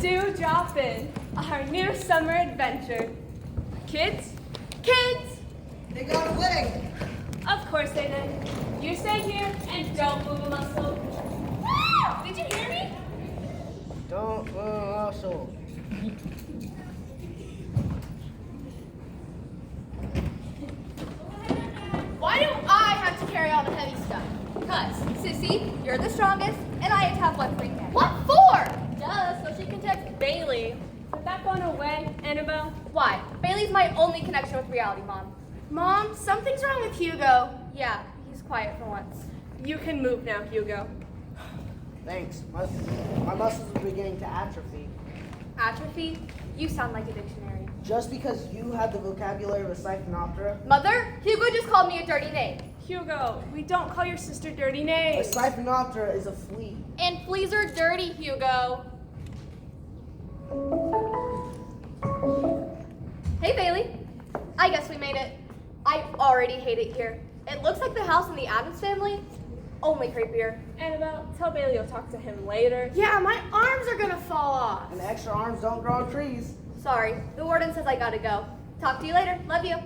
Do drop in our new summer adventure. Kids? Kids! They got away. Of course they did. You stay here and don't move a muscle. Woo! Did you hear me? Don't also. Why do I have to carry all the heavy stuff? Because, Sissy, you're the strongest, and I have one free hand. What for? Duh, so she can text Bailey. Is that going away, Annabelle? Why? Bailey's my only connection with reality, Mom. Mom, something's wrong with Hugo. Yeah, he's quiet for once. You can move now, Hugo. Thanks. My muscles are beginning to atrophy. Atrophy? You sound like a dictionary. Just because you have the vocabulary of a Siphonoptera? Mother, Hugo just called me a dirty name. Hugo, we don't call your sister dirty A names. Siphonoptera is a flea. And fleas are dirty, Hugo. Hey, Bailey. I guess we made it. I already hate it here. It looks like the house in the Addams Family, only creepier. Annabelle, tell Bailey you'll talk to him later. Yeah, my arms are gonna fall off. And extra arms don't grow on trees. Sorry, the warden says I gotta go. Talk to you later. Love you.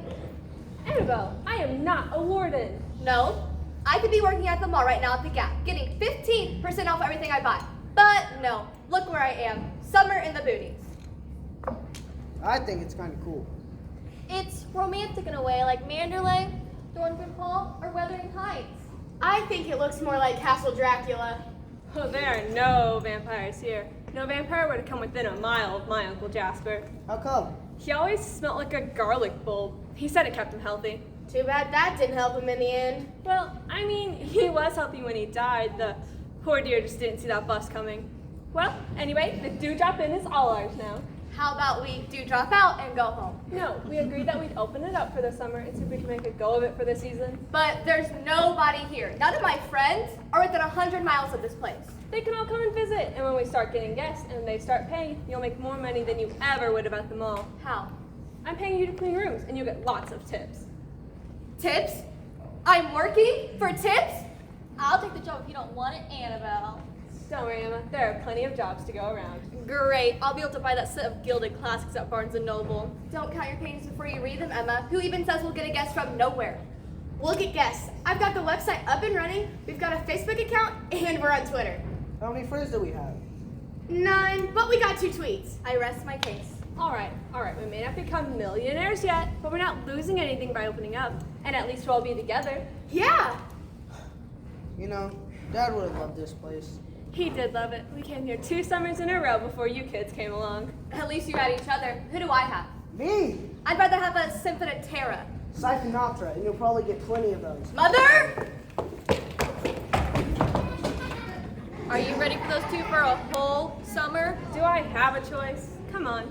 Annabelle, I am not a warden. No, I could be working at the mall right now at the Gap, getting 15% off everything I buy. But no, look where I am. Summer in the boonies. I think it's kind of cool. It's romantic in a way, like Manderley, Thornton Hall, or Wuthering Heights. I think it looks more like Castle Dracula. Oh, there are no vampires here. No vampire would have come within a mile of my Uncle Jasper. How come? He always smelled like a garlic bulb. He said it kept him healthy. Too bad that didn't help him in the end. Well, I mean, he was healthy when he died. The poor dear just didn't see that bus coming. Well, anyway, the do drop in is all ours now. How about we do drop out and go home? No, we agreed that we'd open it up for the summer and see if we can make a go of it for the season. But there's nobody here. None of my friends are within 100 miles of this place. They can all come and visit, and when we start getting guests and they start paying, you'll make more money than you ever would have at the mall. How? I'm paying you to clean rooms, and you'll get lots of tips. Tips? I'm working for tips? I'll take the job if you don't want it, Annabelle. Don't worry, Emma. There are plenty of jobs to go around. Great. I'll be able to buy that set of gilded classics at Barnes & Noble. Don't count your pennies before you read them, Emma. Who even says we'll get a guest from nowhere? We'll get guests. I've got the website up and running. We've got a Facebook account, and we're on Twitter. How many friends do we have? 9, but we got 2 tweets. I rest my case. All right. We may not become millionaires yet, but we're not losing anything by opening up. And at least we'll all be together. Yeah. You know, Dad would have loved this place. He did love it. We came here 2 summers in a row before you kids came along. At least you had each other. Who do I have? Me! I'd rather have a Symphonoterra. Siphonoptera, and you'll probably get plenty of those. Mother! Are you ready for those 2 for a whole summer? Do I have a choice? Come on.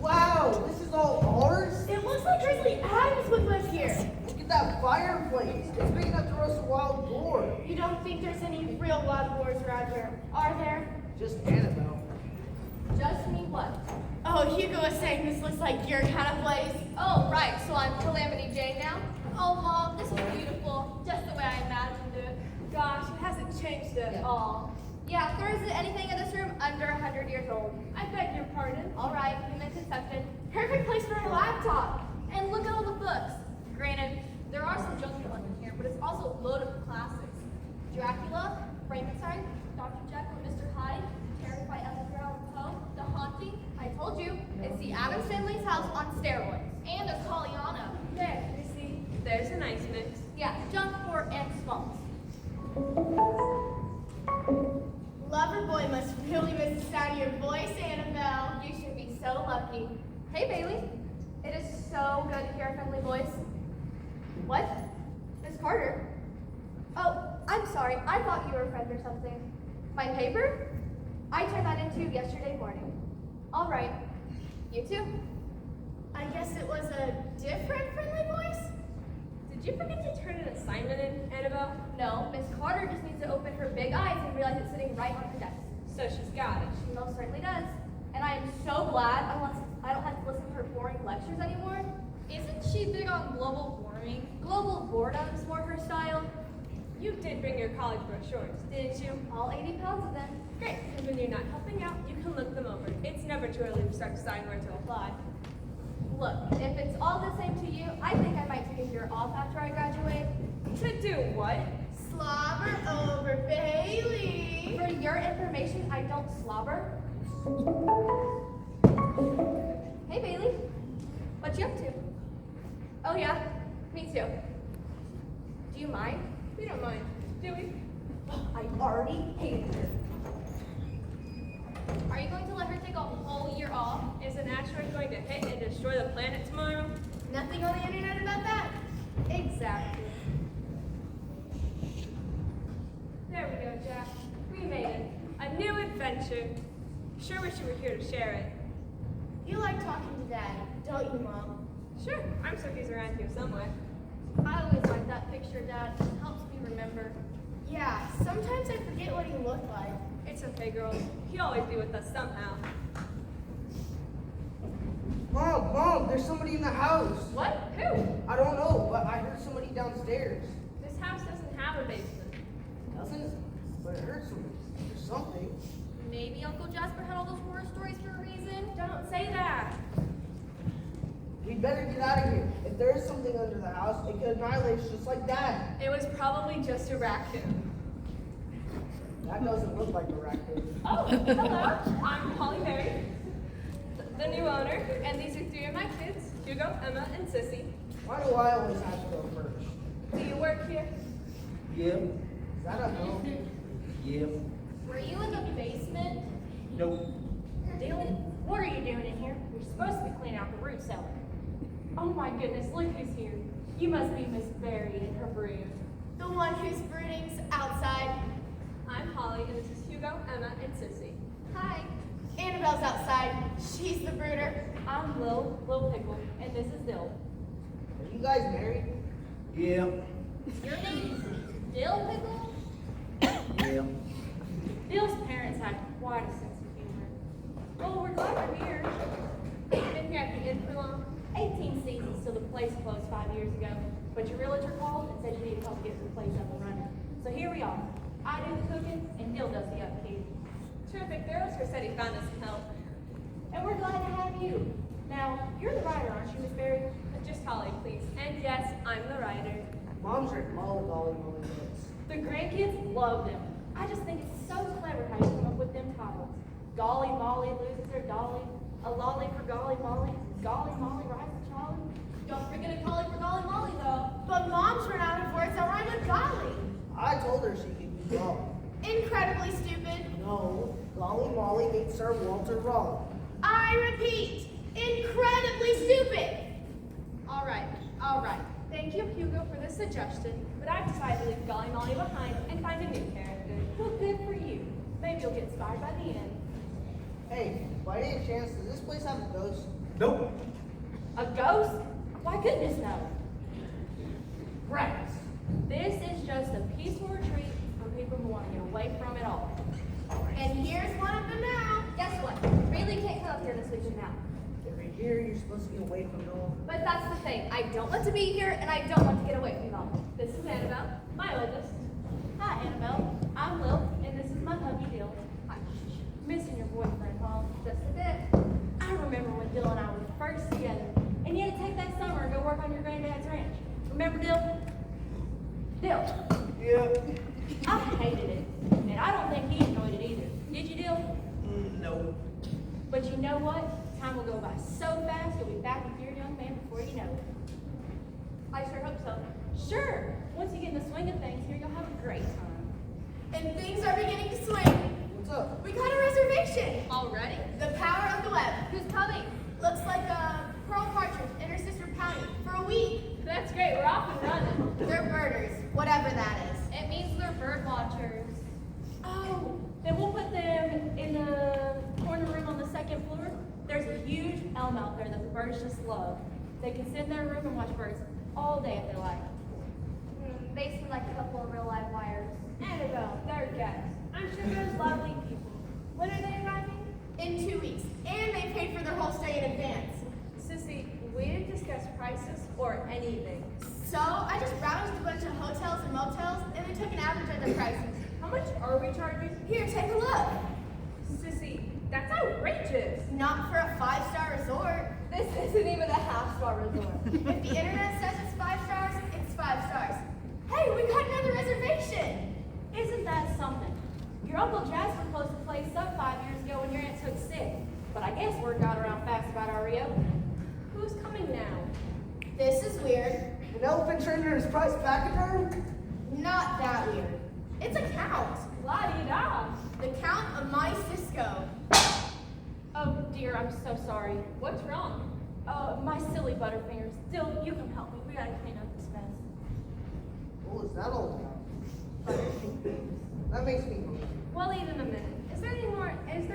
Wow, this is all ours? It looks like Grizzly Adams would live here. Look at that fireplace. It's big enough to roast a wild boar. You don't think there's any real wild boars around here, are there? Just Annabelle. Just me what? Oh, Hugo was saying this looks like your kind of place. Oh, right, so I'm Calamity Jane now? Oh, Mom, this is beautiful. Just the way I imagined it. Gosh, it hasn't changed at all. Yeah, if there isn't anything in this room under 100 years old. I beg your pardon. All right, human conception. Perfect place for a laptop. And look at all the books. Granted, there are some junky ones in here, but it's also loaded with classics. Dracula, Frankenstein, Dr. Jekyll and Mr. Hyde, Terrified Edgar Allan Poe, The Haunting. I told you, it's the Addams Family's house on steroids. And there's Pollyanna. There, you see, there's a nice mix. Yeah, junk, poor, and small. Loverboy must really miss the sound of your voice, Annabelle. You should be so lucky. Hey, Bailey. It is so good to hear a friendly voice. What? Miss Carter? Oh, I'm sorry. I thought you were a friend or something. My paper? I turned that into yesterday morning. All right. You too? I guess it was a different friendly voice? Did you forget to turn an assignment in, Annabelle? No, Miss Carter just needs to open her big eyes and realize it's sitting right on her desk. So she's got it. She most certainly does. And I am so glad I don't have to listen to her boring lectures anymore. Isn't she big on global warming? Global boredom's more her style. You did bring your college brochures, didn't you? All 80 pounds of them. Great, because when you're not helping out, you can look them over. It's never too early to start deciding where to apply. Look, if it's all the same to you, I think I might take a year off after I graduate. To do what? Slobber over Bailey. For your information, I don't slobber. Hey, Bailey. What you up to? Oh, yeah? Me too. Do you mind? We don't mind, do we? I already hated her. Are you going to let her take a whole year off? Is an asteroid going to hit and destroy the planet tomorrow? Nothing on the internet about that? Exactly. There we go, Jack. We made it. A new adventure. Sure wish you were here to share it. You like talking to Dad, don't you, Mom? Sure, I'm sure he's around here somewhere. I always like that picture, Dad. It helps me remember. Yeah, sometimes I forget what he looked like. It's okay, girls. He'll always be with us somehow. Mom, there's somebody in the house. What? Who? I don't know, but I heard somebody downstairs. This house doesn't have a basement. Doesn't? But I heard something. Maybe Uncle Jasper had all those horror stories for a reason? Don't say that. We better get out of here. If there is something under the house, it could annihilate us just like Dad. It was probably just a raccoon. That doesn't look like a raccoon. Oh, hello. I'm Holly Berry, the new owner, and these are three of my kids, Hugo, Emma, and Sissy. Why do I always have to go first? Do you work here? Yeah, Is that a no? yeah, Were you in the basement? nope. Dylan, what are you doing in here? You're supposed to be cleaning out the root cellar. Oh my goodness, look who's here. You must be Miss Berry and her brood. The one whose brooding's outside. I'm Holly, and this is Hugo, Emma, and Sissy. Hi. Annabelle's outside. She's the brooder. I'm Lil Pickle, and this is Dill. Are you guys married? Yeah, Your name's Dill Pickle? yeah. Dill's parents had quite a sense of humor. Well, we're glad we're here. Have you been here at the inn for long? 18 seasons till the place closed 5 years ago. But your realtor called and said you needed help getting the place up and running. So here we are. I do the cooking and Dill does the upkeep. Terrific. The realtor said he found us some help. And we're glad to have you. Now, you're the writer, aren't you, Miss Berry? Just Holly, please. And yes, I'm the writer. Mom's written all the Golly Molly books. The grandkids love them. I just think it's so clever how you come up with them titles. Golly Molly loses her dolly. A lolly for Golly Molly. Golly Molly rides the trolley. Don't forget a collie for Golly Molly, though. But Mom's run out of words that rhyme with golly. I told her she could use Golly. Incredibly stupid. No, Golly Molly made Sir Walter wrong. I repeat, incredibly stupid. All right. Thank you, Hugo, for this suggestion, but I've decided to leave Golly Molly behind and find a new character. Well, good for you. Maybe you'll get inspired by the end. Hey, by any chance, does this place have a ghost? Nope. A ghost? Why goodness no. Rats. This is just a peaceful retreat for people who want to get away from it all. And here's one of them now. Guess what? Really can't come up here this weekend now. Every year you're supposed to get away from it all. But that's the thing. I don't want to be here, and I don't want to get away from y'all. This is Annabelle, my oldest. Hi, Annabelle. I'm Lil, and this is my hubby, Dill. I'm missing your boyfriend, huh? Just a bit. I remember when Dill and I were first together, and you had to take that summer and go work on your granddad's ranch. Remember, Dill? Dill, Yeah. I hated it, and I don't think he enjoyed it either. Did you, Dill? No. But you know what? Time will go by so fast, you'll be back with your young man before you know it. I sure hope so. Sure, once you get in the swing of things here, you'll have a great time. And things are beginning to swing. What's up? We got a reservation. Already? The power of the web. Who's coming? Looks like Pearl Partridge and her sister Pouty for a week. That's great. We're off and running. They're birders, whatever that is. It means they're bird watchers. Oh, then we'll put them in the corner room on the second floor. There's a huge elm out there that the birds just love. They can sit in their room and watch birds all day if they like. They seem like a couple of real live wires. Annabelle, they're guests. I'm sure they're lovely people. When are they arriving? In 2 weeks. And they paid for their whole stay in advance. Sissy, we didn't discuss prices or anything. So I just browsed a bunch of hotels and motels and then took an average of their prices. How much are we charging? Here, take a look. Sissy, that's outrageous. Not for a 5-star resort. This isn't even a half-star resort. If the internet says it's 5 stars, it's 5 stars. Hey, we got another reservation. Isn't that something? Your Uncle Jasper closed the place up 5 years ago when your aunt took sick. But I guess word got around fast about our Rio. Who's coming now? This is weird. An elephant trainer is priced pachyderm? Not that weird. It's a count. La-di-da. The Count of my Cisco. Oh dear, I'm so sorry. What's wrong? My silly butterfingers. Still, you can help me. We gotta clean up this mess. What was that all about? That makes me hungry. We'll eat in a minute. Is there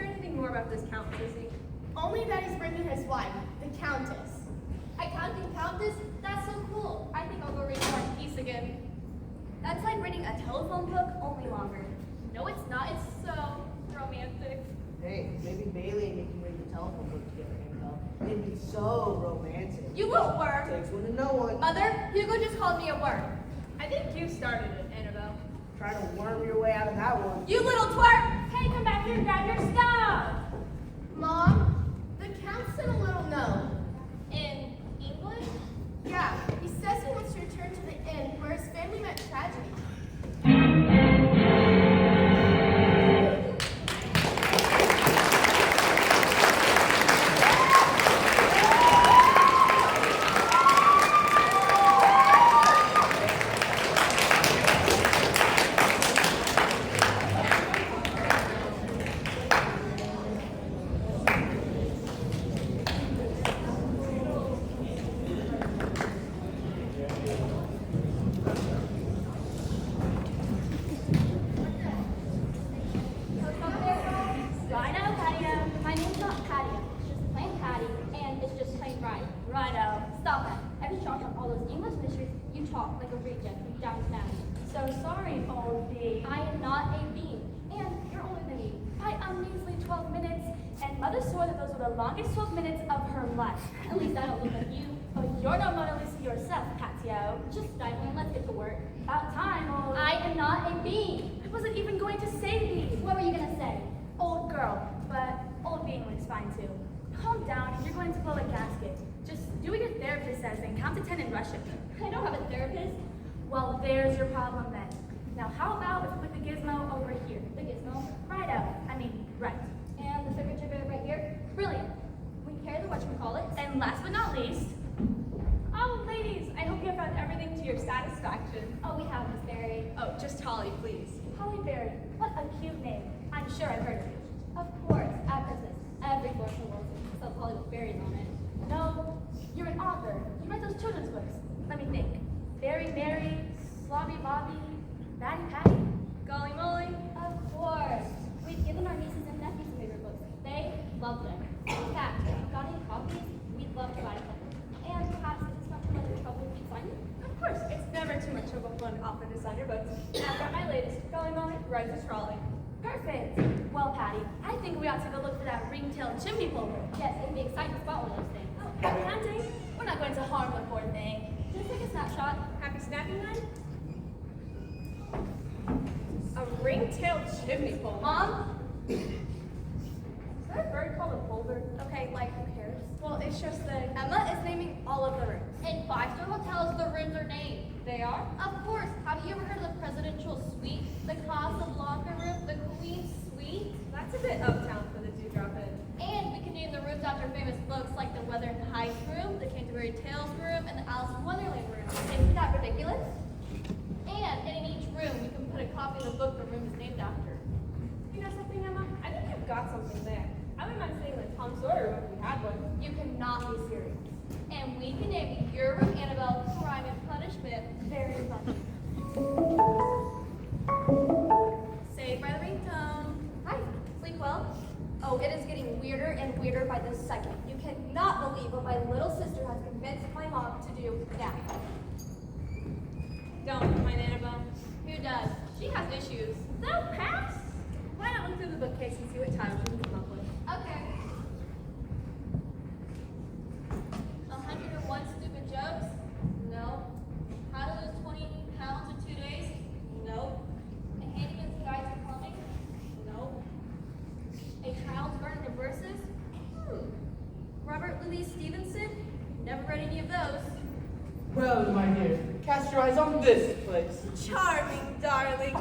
anything more about this Count, Sissy? Only that he's bringing his wife, the Countess. I counting countess? That's so cool. I think I'll go read War and Peace again. That's like reading a telephone book, only longer. No, it's not. It's so romantic. Hey, maybe Bailey and you can read the telephone book together, Annabelle. It'd be so romantic. You little worm. Takes one to know one. Mother, Hugo just called me a worm. I think you started it, Annabelle. Trying to worm your way out of that one. You little twerp! Hey, come back here and grab your stuff! Mom, the Count sent a little note. In English? Yeah, he says he wants to return to the inn where his family met tragedy. Righto, Patio. My name's not Patio. It's just plain Patty, and it's just plain right. Righto. Stop that. Every talk on all those English mysteries, you talk like a reject from downtown. So sorry, old bee. I am not a bean, and you're older than me by a measly 12 minutes, and Mother swore that those were the longest 12 minutes of her life. At least I don't look like you. But you're no Mona Lisa yourself, Patio. Just stifling. Let's get to work. About time, old. I am not a bean. I wasn't even going to say bee. What were you gonna say? Old girl, but old being looks fine too. Calm down, you're going to blow a gasket. Just do what your therapist says and count to 10 and rush it. I don't have a therapist. Well, there's your problem then. Now, how about if we put the gizmo over here? The gizmo. Righto. I mean, right. And the signature bit right here. Brilliant. We carry the whatchamacallit. And last but not least, oh, ladies, I hope you have found everything to your satisfaction. Oh, we have Miss Berry. Oh, just Holly, please. Holly Berry, what a cute name. I'm sure I've heard of you. Of course, at Christmas, every floor in the world sells Holly with berries on it. No, you're an author. You write those children's books. Let me think. Berry Mary, Slobby Bobby, Batty Patty, Golly Molly. Of course. We've given our nieces and nephews favorite books. They love them. In fact, if you've got any copies, we'd love to buy them. And perhaps if it's not too much trouble to find them. Of course, it's never too much of a fun author to sign your books. I've got my latest, Golly Molly, Rise of Trolley. Perfect. Well, Patty, I think we ought to go look for that ring-tailed chimney poker. Yes, it'd be exciting to spot one of those things. Oh, happy hunting. We're not going to harm the poor thing. Can I take a snapshot? Happy snapping then? A ring-tailed chimney poker. Mom? Is that a bird called a plover? Okay, like who cares? Well, it's just that Emma is naming all of the rooms. In five-star hotels, the rooms are named. They are? Of course. Have you ever heard of the presidential suite, the Casablanca room, the Queen's suite? That's a bit uptown for the Dewdrop Inn. And we can name the rooms after famous books like the Wuthering Heights room, the Canterbury Tales room, and the Alice in Wonderland room. Isn't that ridiculous? And in each room, we can put a copy of the book the room is named after. You know something, Emma? I think you've got something there. I wouldn't mind staying with Tom Sawyer if we had one. You cannot be serious. And we can name your room Annabelle Crime and Punishment. Very funny. Saved by the ringtone. second. You cannot believe what my little sister has convinced my mom to do now. Don't mind Annabelle. Who does? She has issues. They'll pass. Why not look through the bookcase and see what titles we can come up with? Okay. 101 stupid jokes? No. How to lose 20 pounds in 2 days? No. A handyman's guide to plumbing? No. A child's version of verses? Robert Louis Stevenson? Never read any of those. Well, my dear, cast your eyes on this place. Charming, darling.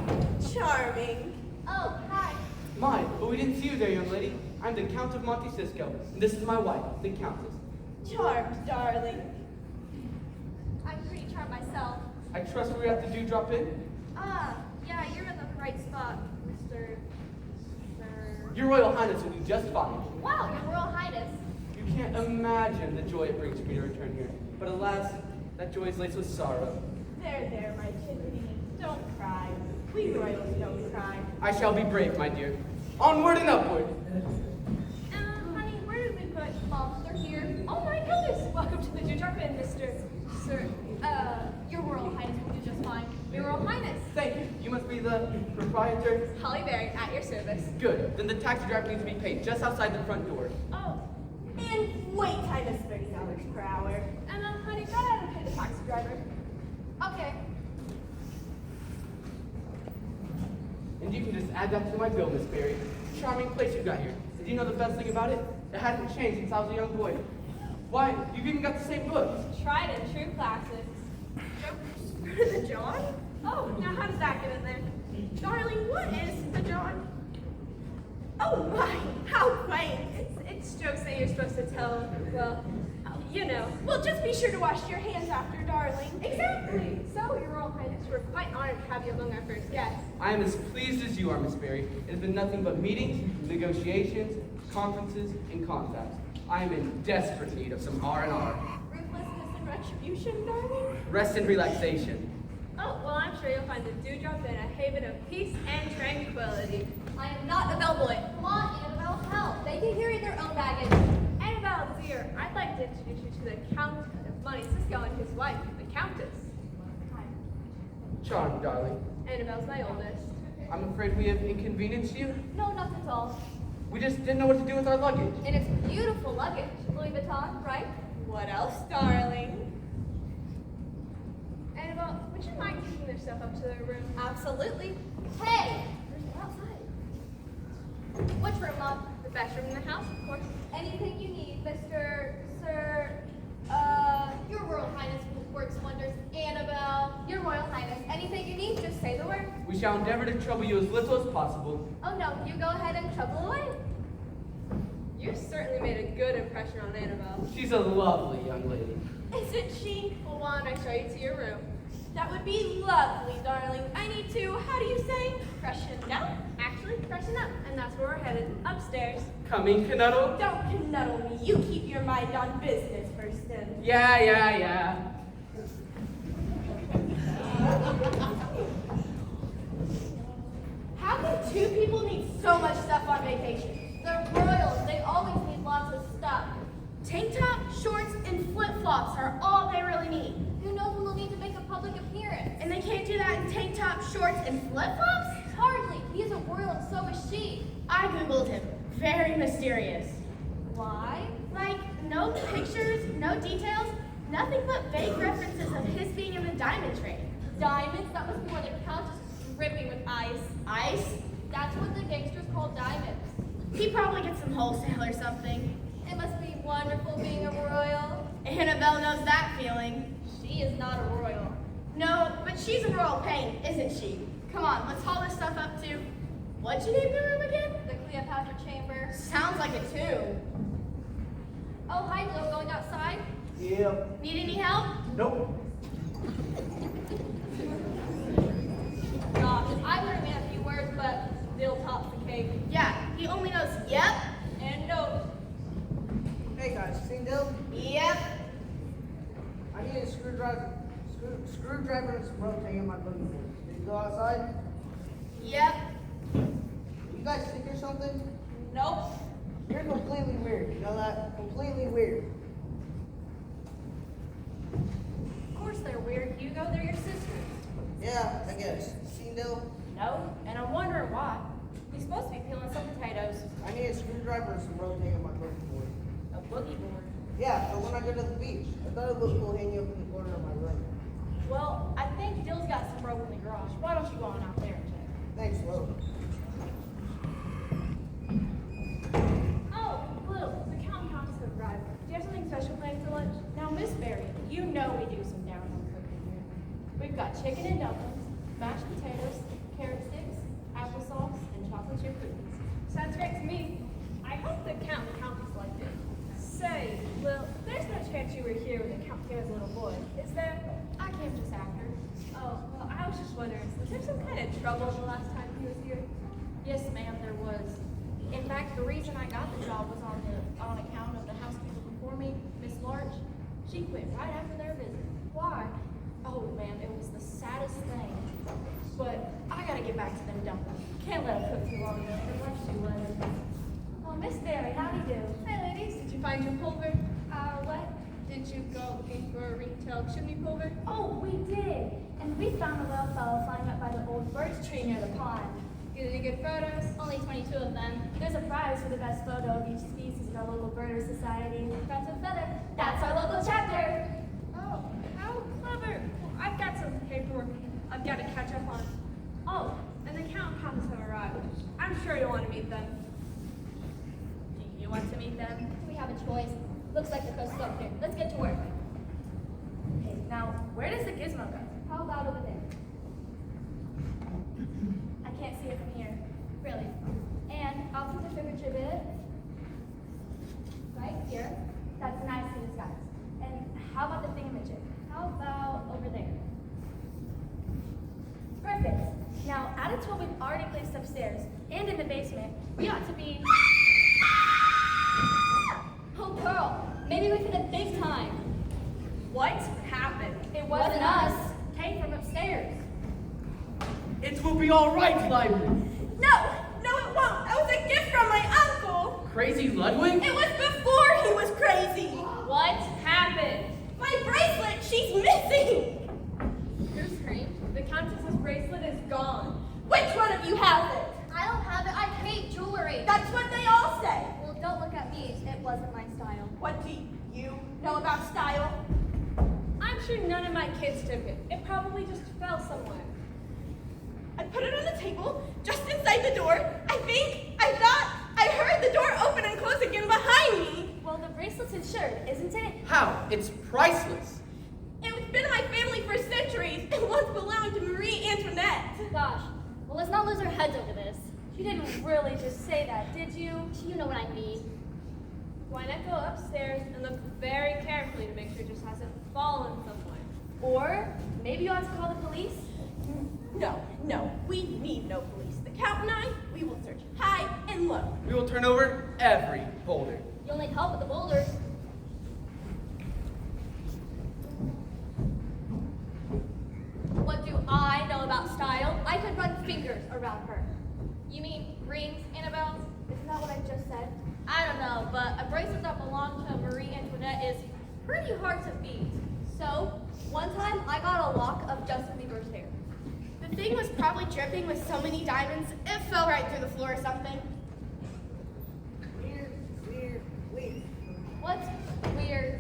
Charming. Oh, hi. My, but we didn't see you there, young lady. I'm the Count of Monte Cisco, and this is my wife, the Countess. Charmed, darling. I'm pretty charmed myself. I trust we're at the Dewdrop Inn. Ah, yeah, you're in the right spot, Mr. Sir. Your Royal Highness will do just fine. Wow, Your Royal Highness. You can't imagine the joy it brings me to return here. But alas, that joy is laced with sorrow. There, my chickadee. Don't cry. We royals don't cry. I shall be brave, my dear. Onward and upward. Honey, where did we put Mom, they're here. Oh my goodness! Welcome to the Dewdrop Inn, Mr. Sir, Your Royal Highness will do just fine. Your Royal Highness. Thank you. You must be the proprietor. Holly Berry, at your service. Good. Then the taxi driver needs to be paid just outside the front door. Oh, And wait time is $30 per hour. honey, go ahead and pay the taxi driver. Okay. And you can just add that to my bill, Miss Berry. Charming place you got here. And do you know the best thing about it? It hasn't changed since I was a young boy. Why, you've even got the same books. Tried and true classics. For the John? Oh, now how does that get in there? Darling, what is the John? Oh my, how quaint. It's jokes that you're supposed to tell, well, you know. Well, just be sure to wash your hands after, darling. Exactly. So, Your Royal Highness, we're quite honored to have you among our first guests. I am as pleased as you are, Miss Berry. It has been nothing but meetings, negotiations, conferences, and contacts. I am in desperate need of some R&R. Ruthlessness and retribution, darling? Rest and relaxation. Oh, well, I'm sure you'll find the Dewdrop Inn a haven of peace and tranquility. I am not a bellboy. Come on, Annabelle, help. They can carry their own baggage. Annabelle, dear, I'd like to introduce you to the Count of Monte Cisco and his wife, the Countess. Charmed, darling. Annabelle's my oldest. I'm afraid we have inconvenienced you. No, not at all. We just didn't know what to do with our luggage. And it's beautiful luggage. Louis Vuitton, right? What else, darling? Annabelle, would you mind taking their stuff up to their room? Absolutely. Hey! There's more outside. Which room, Mom? The best room in the house, of course. Anything you need, Mr. Sir, Your Royal Highness works wonders. Annabelle, Your Royal Highness, anything you need, just say the word. We shall endeavor to trouble you as little as possible. Oh no, you go ahead and trouble away. You certainly made a good impression on Annabelle. She's a lovely young lady. Isn't she? Well, why don't I show you to your room? That would be lovely, darling. I need to, how do you say, freshen down? Actually, freshen up. And that's where we're headed, upstairs. Coming, Canuddle? Don't connuddle me. You keep your mind on business first then. Yeah. How can two people need so much stuff on vacation? They're royals. They always need lots of stuff. Tank top, shorts, and flip-flops are all they really need. Who knows when they'll need to make a public appearance? And they can't do that in tank top, shorts, and flip-flops? Hardly. He is a royal and so is she. I googled him. Very mysterious. Why? Like, no pictures, no details, nothing but vague references of his being in the diamond trade. Diamonds? That must be where the countess is dripping with ice. Ice? That's what the gangsters call diamonds. He probably gets some wholesale or something. It must be wonderful being a royal. Annabelle knows that feeling. She is not a royal. No, but she's a royal pain, isn't she? Come on, let's haul this stuff up to... What'd you name the room again? The Cleopatra chamber. Sounds like a tomb. Oh, hi, Bill. Going outside? Yep. Need any help? Nope. Gosh, I learned a few words, but still tops the cake. Yeah, he only knows yep, And no. Hey guys, seen Dill? yep. I need a screwdriver and some rope to hang in my boogie board. Did you go outside? Yep. You guys sick or something? Nope. You're completely weird. You know that? Completely weird. Of course they're weird, Hugo. They're your sisters. Yeah, I guess. See, Dill? No, and I'm wondering why. You're supposed to be peeling some potatoes. I need a screwdriver and some rotating on my boogie board. A boogie board. Yeah, for when I go to the beach. I thought it looked cool hanging up in the corner of my room. Well, I think Dill's got some rope in the garage. Why don't you go on out there and check? Thanks, Will. Oh, Blue, the county office has arrived. Do you have something special planned for lunch? Now, Miss Berry, you know we do some down-home cooking here. We've got chicken and dumplings, mashed potatoes, carrot sticks, applesauce, and chocolate chip cookies. Sounds great to me. I hope the Count liked it. Say, Will, there's no chance you were here when the Count came as a little boy, is there? I came just after. Oh, well, I was just wondering, was there some kind of trouble the last time he was here? Yes, ma'am, there was. In fact, the reason I got the job was on account of the housekeeper before me, Miss Larch. She quit right after their visit. Why? Oh, ma'am, it was the saddest thing. But I gotta get back to them dumplings. Can't let them cook too long enough. They're much too late. Oh, Miss Berry, howdy do. Hi, ladies. Did you find your pulver? What? Did you go looking for a ringtail chimney pulver? Oh, we did. And we found a little fellow flying up by the old birch tree near the pond. Get any good photos? Only 22 of them. There's a prize for the best photo of each species in our local birder society. Friends with Feather. That's our local chapter. Oh, how clever. Well, I've got some paperwork I've got to catch up on. Oh, and the Count and Countess have arrived. I'm sure you'll want to meet them. Do you want to meet them? We have a choice. Looks like the coast is up here. Let's get to work. Okay, now, where does the gizmo go? How about over there? I can't see it from here. Really. And I'll put the finger bit right here. That's nicely disguised. And how about the thingamajig? How about over there? Perfect. Now, added to what we've already placed upstairs and in the basement, we ought to be... Oh, girl, maybe we've hit a big time. What happened? It wasn't us. Came from upstairs. It will be all right, Library. No, it won't. That was a gift from my uncle. Crazy Ludwig? It was before he was crazy. What happened? My bracelet, she's missing. You're strange. The Countess's bracelet is gone. Which one of you has it? I don't have it. I hate jewelry. That's what they all say. Well, don't look at me. It wasn't my style. What do you know about style? I'm sure none of my kids took it. It probably just fell somewhere. I put it on the table, just inside the door. I thought I heard the door open and close again behind me. Well, the bracelet's insured, isn't it? How? It's priceless. It's been in my family for centuries. It once belonged to Marie Antoinette. Gosh. Well, let's not lose our heads over this. You didn't really just say that, did you? You know what I mean. Why not go upstairs and look very carefully to make sure it just hasn't fallen somewhere? Or maybe you ought to call the police? No, we need no police. The Count and I, we will search high and low. We will turn over every boulder. You'll need help with the boulders. What do I know about style? I could run fingers around her. You mean rings, Annabelle? Isn't that what I just said? I don't know, but a bracelet that belonged to Marie Antoinette is pretty hard to beat. So, one time I got a lock of Justin Bieber's hair. The thing was probably dripping with so many diamonds, it fell right through the floor or something. Weird. What's weirdo?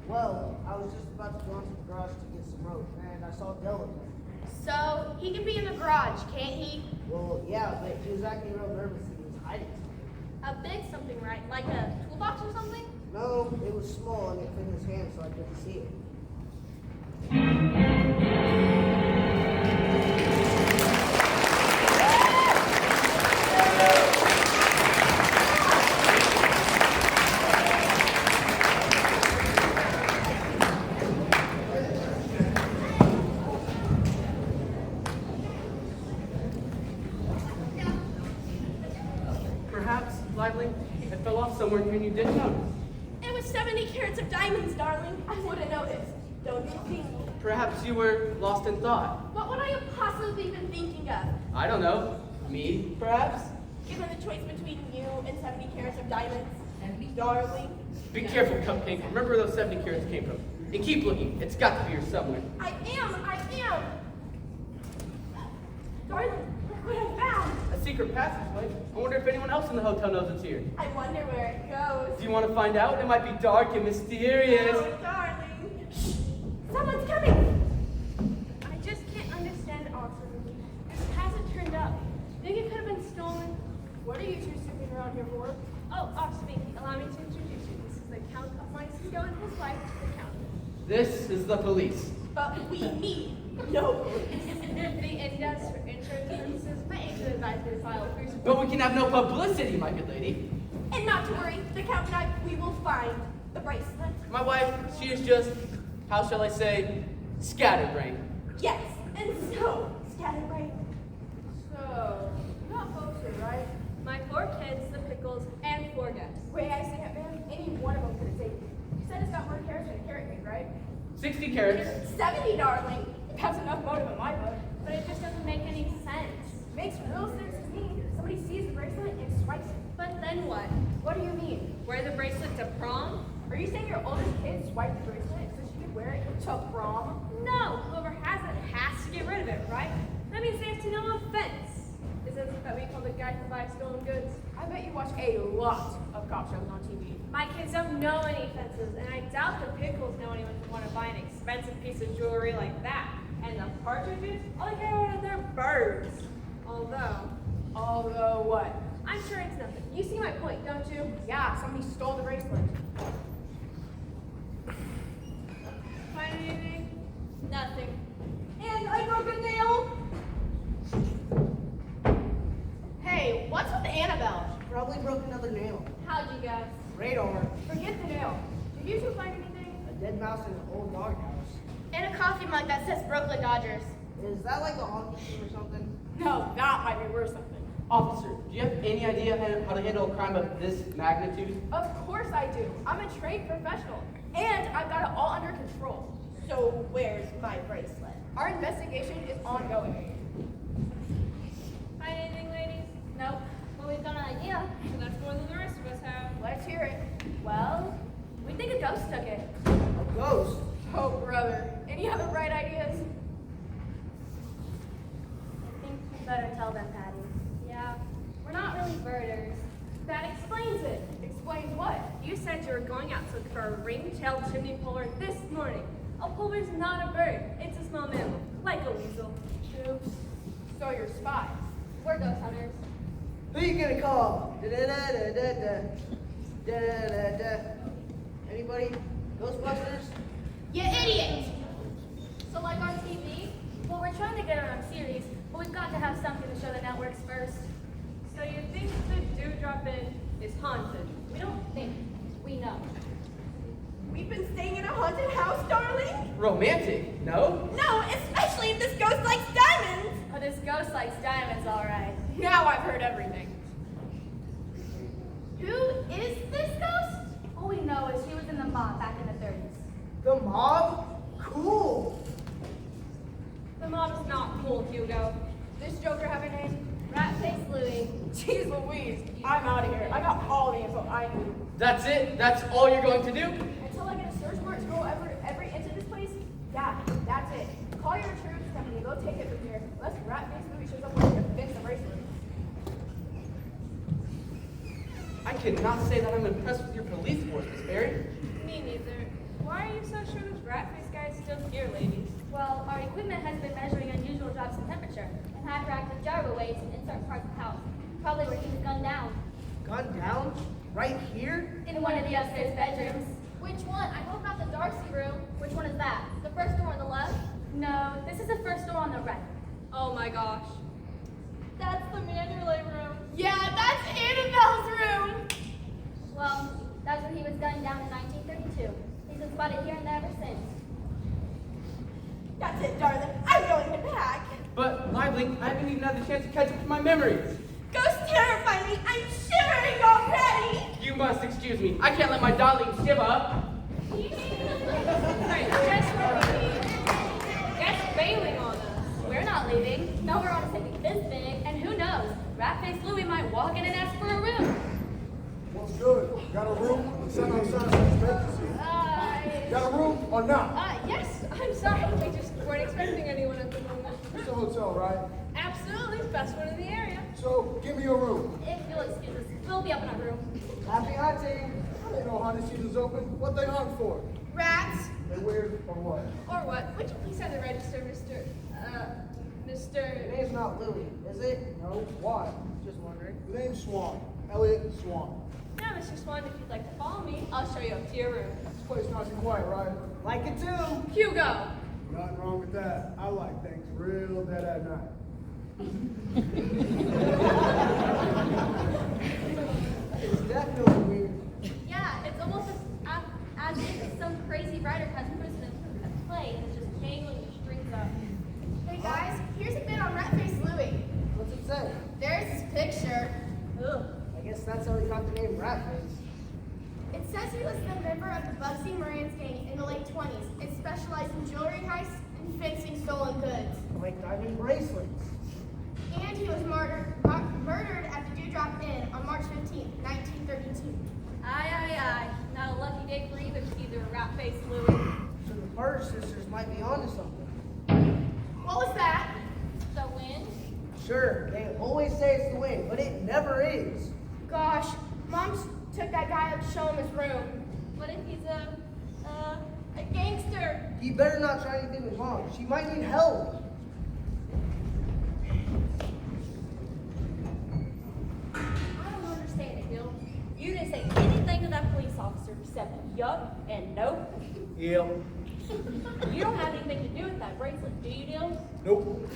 Well, I was just about to go into the garage to get some rope, and I saw Dell in there. So, he can be in the garage, can't he? Well, yeah, but he was acting real nervous and he was hiding something. A big something, right? Like a toolbox or something? No, it was small and it fit in his hand, so I couldn't see it. Perhaps, Lively, it fell off somewhere and you didn't notice. It was 70 carats of diamonds, darling. I would have noticed. Don't you think? Perhaps you were lost in thought. What would I have possibly been thinking of? I don't know. Me, perhaps? Given the choice between you and 70 carats of diamonds, darling, Be careful, Cupcake. Remember where those 70 carats came from. And keep looking. It's got to be here somewhere. I am. Darling, look what I found. A secret passageway. I wonder if anyone else in the hotel knows it's here. I wonder where it goes. Do you want to find out? It might be dark and mysterious. Oh, darling. Shh, someone's coming. I just can't understand it, Austin. It hasn't turned up. Think it could have been stolen? What are you two snooping around here for? Oh, Austin, allow me to introduce you. This is the Count of Monticello and his wife, the Count. This is the police. But we need no police. The index for insurance purposes may issue advisory file first. But we can have no publicity, my good lady. And not to worry, the Count and I, we will find the bracelet. My wife, she is just, how shall I say, scatterbrained. Yes, and so, scatterbrain. So, you got folks here, right? My 4 kids, the pickles, and 4 guests. Wait, I say it, man. Any one of them could have saved you. You said it's got more carrots than a carrot cake, right? 60 carats. 70, darling. That's enough motive in my book. But it just doesn't make any sense. Makes real sense to me. Somebody sees the bracelet and swipes it. But then what? What do you mean? Wear the bracelet to prom? Are you saying your oldest kid swiped the bracelet so she could wear it to prom? No, whoever has it has to get rid of it, right? That means they have to no offense. Is it that we call the guy who buys stolen goods? I bet you watch a lot of cop shows on TV. My kids don't know any fences, and I doubt the pickles know anyone who want to buy an expensive piece of jewelry like that. And the partridges, all they care about are their birds. Although what? I'm sure it's nothing. You see my point, don't you? Yeah, somebody stole the bracelet. Find anything? Nothing. And I broke a nail. Hey, what's with Annabelle? Probably broke another nail. How'd you guess? Radar. Forget the nail. Did you two find anything? A dead mouse in an old doghouse. And a coffee mug that says Brooklyn Dodgers. Is that like a hockey team or something? No, that might be worth something. Officer, do you have any idea how to handle a crime of this magnitude? Of course I do. I'm a trained professional. And I've got it all under control. So where's my bracelet? Our investigation is ongoing. Find anything, ladies? Nope. Well, we've got an idea. So that's more than the rest of us have. Let's hear it. Well, we think a ghost took it. A ghost? Oh, brother. Any other bright ideas? I think we better tell them, Patty. Yeah, we're not really birders. That explains it. Explains what? You said you were going out to look for a ring-tailed chimney polar this morning. A polar's not a bird. It's a small mammal, like a weasel. Oops. So you're spies. We're ghost hunters. Who you gonna call? Da-da-da-da-da-da. Da-da-da-da. Anybody? Ghostbusters? You idiot! So like on TV? Well, we're trying to get our own series, but we've got to have something to show the networks first. So you think the Dewdrop Inn is haunted? We don't think. We know. We've been staying in a haunted house, darling? Romantic, no? No, especially if this ghost likes diamonds! Oh, this ghost likes diamonds, all right. Now I've heard everything. Who is this ghost? All we know is she was in the mob back in the 30s. The mob? Cool. The mob's not cool, Hugo. This Joker have a name? Rat-faced Louie. Jeez Louise, I'm out of here. I got all the info I need. That's it? That's all you're going to do? Until I get a search warrant to go every inch of this place, yeah, that's it. Call your insurance company, they'll take it from here. Unless rat-faced Louie shows up with a fix the bracelet. I cannot say that I'm impressed with your police force, Miss Barry. Me neither. Why are you so sure this rat-faced guy's still here, ladies? Well, our equipment has been measuring unusual drops in temperature and hyperactive gyro waves in certain parts of the house. Probably where he was gunned down. Gunned down? Right here? In one of the upstairs bedrooms. Which one? I hope not the Darcy room. Which one is that? The first door on the left? No, this is the first door on the right. Oh my gosh. That's the Manderley room. Yeah, that's Annabelle's room! Well, that's when he was gunned down in 1932. He's been spotted here and there ever since. That's it, darling. I'm going to pack. But, Lively, I haven't even had the chance to catch up to my memories. Ghosts terrify me. I'm shivering already. You must excuse me. I can't let my darling shiver. Right, guess what we need? Guess bailing on us. We're not leaving. No, we're on a table this big, and who knows? Rat-faced Louie might walk in and ask for a room. What's good? Got a room? Send outside some vacancy. Got a room or not? Yes, I'm sorry. We just weren't expecting anyone at the moment. It's a hotel, right? Absolutely, best one in the area. So, give me a room. If you'll excuse us, we'll be up in our room. Happy hunting. They know honey season's open. What they hunt for? Rats. They weird or what? Or what? Would you please have the register, Mr. Your Mr. name's not Louie, is it? No. Why? Just wondering. The name's Swan. Elliot Swan. Now, Mr. Swan, if you'd like to follow me, I'll show you up to your room. This place nice and quiet, right? Like it too. Hugo. Nothing wrong with that. I like things real dead at night. It's definitely weird. Yeah, it's almost as if some crazy writer has put us in a play and is just jangling the strings up. Hey guys, here's a bit on Rat-Faced Louie. What's it say? There's his picture. Ugh. I guess that's how he got the name Ratface. It says he was the member of the Bugsy Moran's gang in the late 20s. It specialized in jewelry heists and fencing stolen goods. Like diamond bracelets. And he was murdered at the Dewdrop Inn on March 15, 1932. Aye. Not a lucky day for either rat-faced Louie. So the Bird sisters might be onto something. What was that? The wind? Sure, they always say it's the wind, but it never is. Gosh, Mom took that guy up to show him his room. What if he's a gangster? You better not try anything with Mom. She might need help. I don't understand it, Bill. You didn't say anything to that police officer except yup and nope. Yep. You don't have anything to do with that bracelet, do you, Dill? Nope.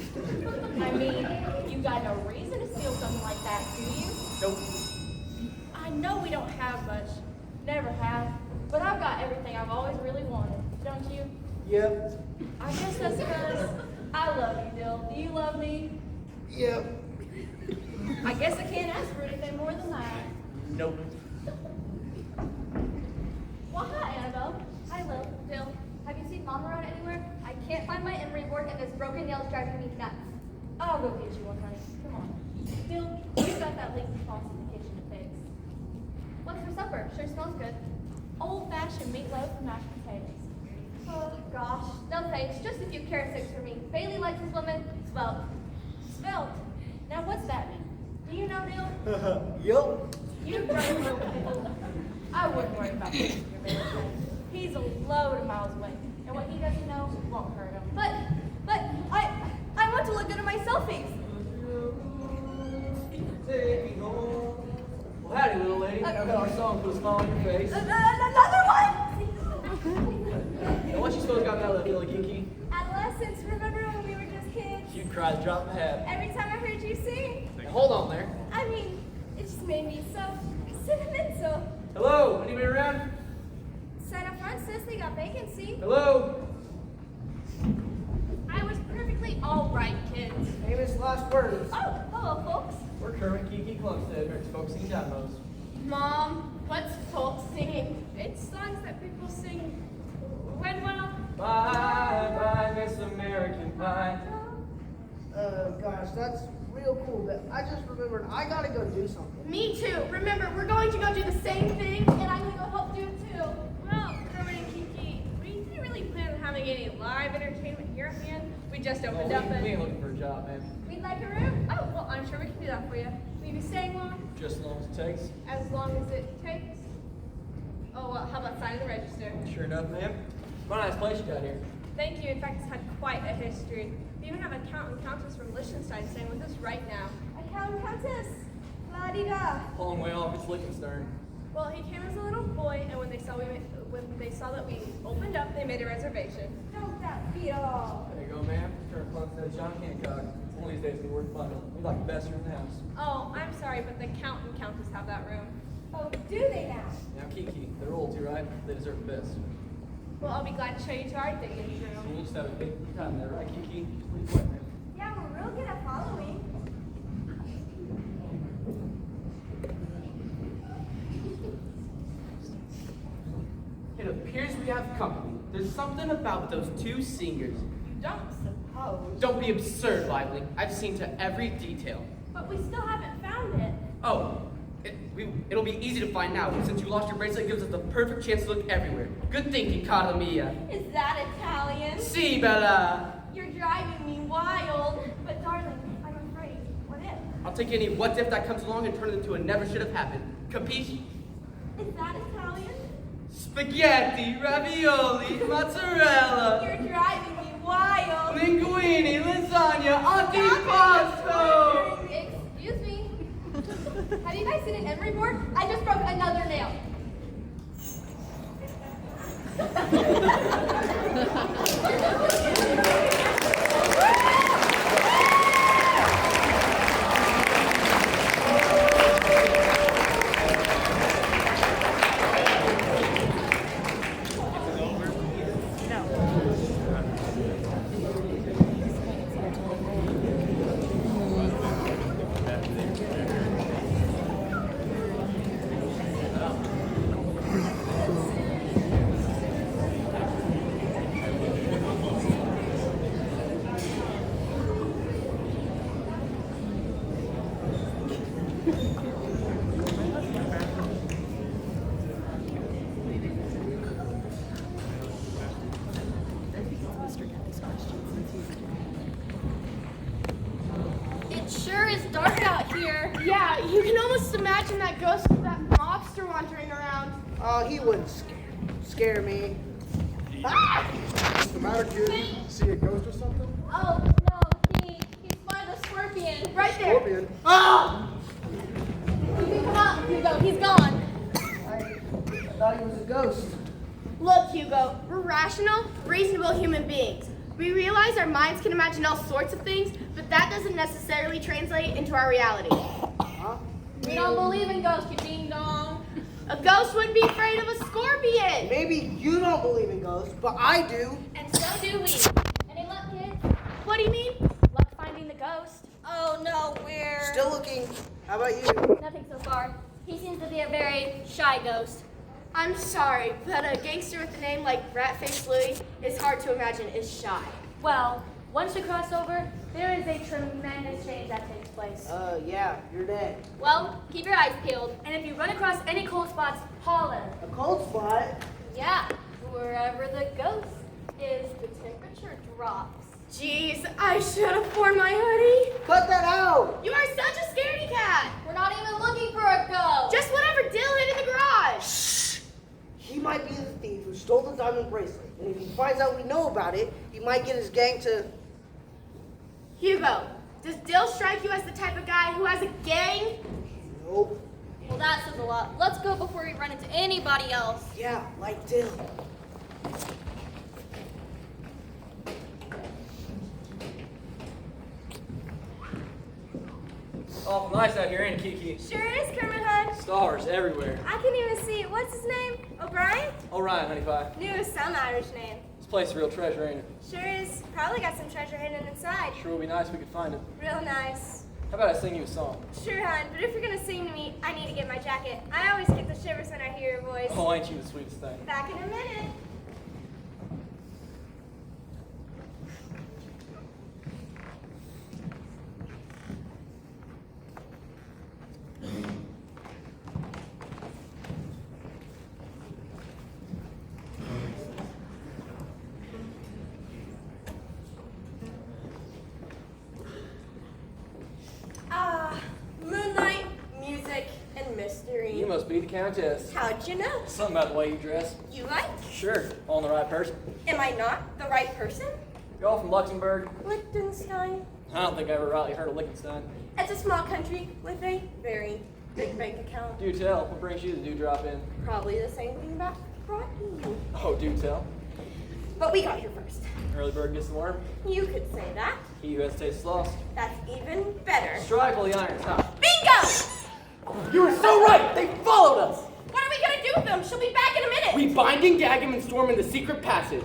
I mean, you got no reason to steal something like that, do you? Nope. I know we don't have much, never have, but I've got everything I've always really wanted, don't you? Yep. I guess that's because I love you, Dill. Do you love me? Yep. I guess I can't ask for anything more than that. Nope. Well, hi, Annabelle. Hi, Lil. Dill. Have you seen Mom around anywhere? I can't find my emery board, and this broken nail's driving me nuts. I'll go get you one, honey. Come on. Dill, you've got that leaky faucet in the kitchen to fix. What's for supper? Sure smells good. Old-fashioned meatloaf and mashed potatoes. Oh, gosh. No thanks. Just a few carrot sticks for me. Bailey likes his woman svelte. Svelte? Now, what's that mean? Do you know, Dill? Yup. You drove little pickle. I wouldn't worry about this. He's a load of miles away, and what he doesn't know won't hurt him. But I want to look good in my selfies. Take me home. Well, howdy, little lady. I've got our song put a smile on your face. Another one? And what you suppose got that little Billy Kiki? Adolescents, remember when we were just kids? You cried, drop the hat. Every time I heard you sing, Now, hold on there. I mean, it just made me so sentimental. Hello, anybody around? Sign up front says they got vacancy. Hello? I was perfectly all right, kids. Famous last words. Oh, hello, folks. We're Kermit Kiki Clumstead, Rick's folk singing demos. Mom, what's folk singing? It's songs that people sing when, well, Bye, bye, Miss American Pie. Gosh, that's real cool, but I just remembered I gotta go do something. Me too. Remember, we're going to go do the same thing, and I'm going to go help do it too. well, Kermit and Kiki, we didn't really plan on having any live entertainment here at the end. We just Oh, opened we up ain't and looking for a job, man. we'd like a room. Oh, well, I'm sure we can do that for you. Will you be staying long? Just as long as it takes. As long as it takes. Oh, well, how about signing the register? Sure enough, ma'am. What a nice place you got here. Thank you. In fact, it's had quite a history. We even have a count and countess from Liechtenstein staying with us right now. A count and countess? La-di-da. Long way off, it's Liechtenstein. Well, he came as a little boy, and when they saw that we opened up, they made a reservation. Don't that beat all? There you go, ma'am. Kermit Clumstead, John Hancock. One of these days, we're worth bundle. We like the best room in the house. Oh, I'm sorry, but the count and countess have that room. Oh, do they now? Now, Kiki, they're royalty, right? They deserve the best. Well, I'll be glad to show you to our dignity So room. we'll just have a big time there, right, Kiki? What do you want, ma'am? Yeah, we're real good at following. It appears we have company. There's something about those two singers. You don't suppose. don't be absurd, Lively. I've seen to every detail. But we still haven't found it. Oh, it'll be easy to find now. Since you lost your bracelet, it gives us the perfect chance to look everywhere. Good thinking, cara mia. Is that Italian? Si, Bella. You're driving me wild. But darling, I'm afraid. What if? I'll take any what if that comes along and turn it into a never should have happened. Capisci? Is that Italian? Spaghetti, ravioli, mozzarella, You're driving me wild. linguine, lasagna, antipasto. Excuse me. Have you guys seen an emery board? I just broke another nail. It sure is dark out here. Yeah, you can almost imagine that ghost of that mobster wandering around. Oh, he wouldn't scare me. Ah! What's the matter, kid? See a ghost or something? Oh, no, he spied a scorpion. Right there. Scorpion. Ah! You can come out, Hugo. He's gone. I thought he was a ghost. Look, Hugo, we're rational, reasonable human beings. We realize our minds can imagine all sorts of things, but that doesn't necessarily translate into our reality. Huh? We don't believe in ghosts, you ding dong. A ghost wouldn't be afraid of a scorpion. Maybe you don't believe in ghosts, but I do. And so do we. Any luck, kids? What do you mean? Luck finding the ghost. Oh no, we're... Still looking. How about you? Nothing so far. He seems to be a very shy ghost. I'm sorry, but a gangster with a name like Rat-Faced Louie is hard to imagine is shy. Well, once we cross over, there is a tremendous change that takes place. Yeah, you're dead. Well, keep your eyes peeled. And if you run across any cold spots, holler. A cold spot? Yeah, wherever the ghost is, the temperature drops. Jeez, I should have worn my hoodie. Cut that out! You are such a scaredy cat. We're not even looking for a ghost. Just whatever Dill hid in the garage. Shh! He might be the thief who stole the diamond bracelet. And if he finds out we know about it, he might get his gang to... Hugo, does Dill strike you as the type of guy who has a gang? Nope. Well, that says a lot. Let's go before we run into anybody else. Yeah, like Dill. Awful nice out here, ain't it, Kiki? Sure is, Kermit Hunt. Stars everywhere. I can even see, what's his name? O'Brien? Orion, honey pie. Knew some Irish name. This place is a real treasure, ain't it? Sure is. Probably got some treasure hidden inside. Sure would be nice if we could find it. Real nice. How about I sing you a song? Sure, hon, but if you're gonna sing to me, I need to get my jacket. I always get the shivers when I hear your voice. Oh, ain't you the sweetest thing? Back in a minute. Moonlight, music, and mystery. You must be the Countess. How'd you know? Something about the way you dress. You like? Sure, on the right person. Am I not the right person? You're all from Luxembourg. Liechtenstein. I don't think I ever rightly heard of Liechtenstein. It's a small country with a very big bank account. Do tell, what brings you to Dewdrop Inn? Probably the same thing that brought you. Oh, do tell. But we got here first. Early bird gets the worm. You could say that. He who hesitates is lost. That's even better. Strike while the iron's hot. Bingo! You were so right! They followed us! What are we gonna do with them? She'll be back in a minute. We bind and gag him and storm in the secret passage.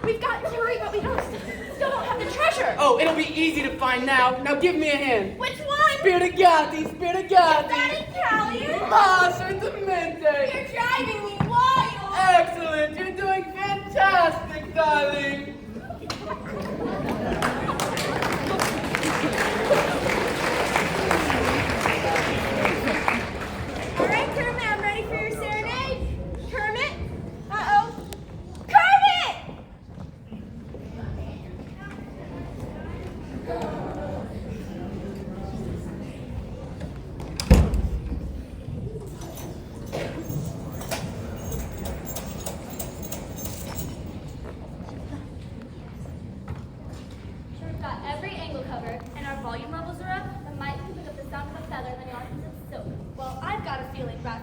We've got to hurry, but we still don't have the treasure. Oh, it'll be easy to find now. Now give me a hand. Which one? Spiritagati, Spiritagati. That Italian? Ah, certamente. You're driving me wild. Excellent. You're doing fantastic, darling.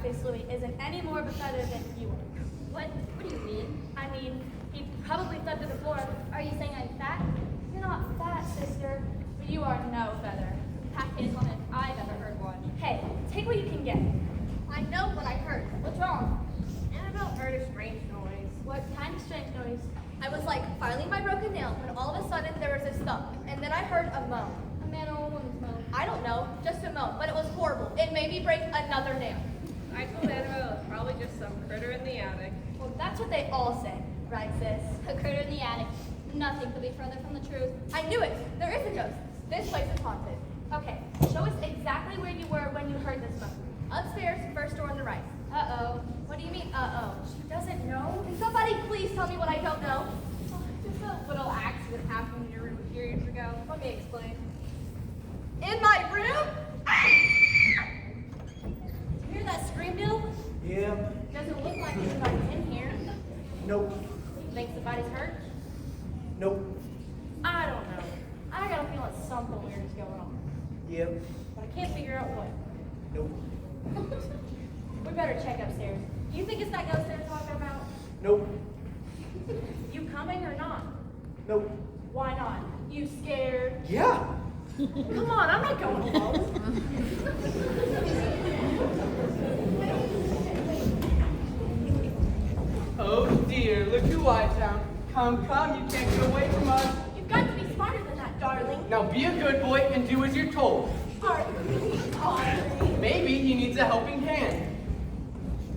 Rat-faced Louie isn't any more of a feather than you are. What do you mean? I mean, he probably fed to the floor. Are you saying I'm fat? You're not fat, sister, but you are no feather. Pat is one if I've ever heard one. Hey, take what you can get. I know what I heard. What's wrong? Annabelle heard a strange noise. What kind of strange noise? I was like filing my broken nail when all of a sudden there was this thump, and then I heard a moan. A man or a woman's moan. I don't know, just a moan, but it was horrible. It made me break another nail. I told Annabelle it was probably just some critter in the attic. Well, that's what they all say, right, sis? A critter in the attic. Nothing could be further from the truth. I knew it. There is a ghost. This place is haunted. Okay, show us exactly where you were when you heard this moan. Upstairs, first door on the right. Uh-oh. What do you mean, uh-oh? She doesn't know? Can somebody please tell me what I don't know? Just a little accident happened in your room a few years ago. Let me explain. In my room? Did you hear that scream, Bill? Yeah. Doesn't look like anybody's in here. Nope. You think somebody's hurt? Nope. I don't know. I got a feeling something weird is going on. Yep. But I can't figure out what. Nope. We better check upstairs. You think it's that ghost they're talking about? Nope. You coming or not? Nope. Why not? You scared? Yeah. Come on, I'm not going alone. Oh dear, look who I found. Come, come, you can't get away from us. You've got to be smarter than that, darling. Now be a good boy and do as you're told. Maybe he needs a helping hand.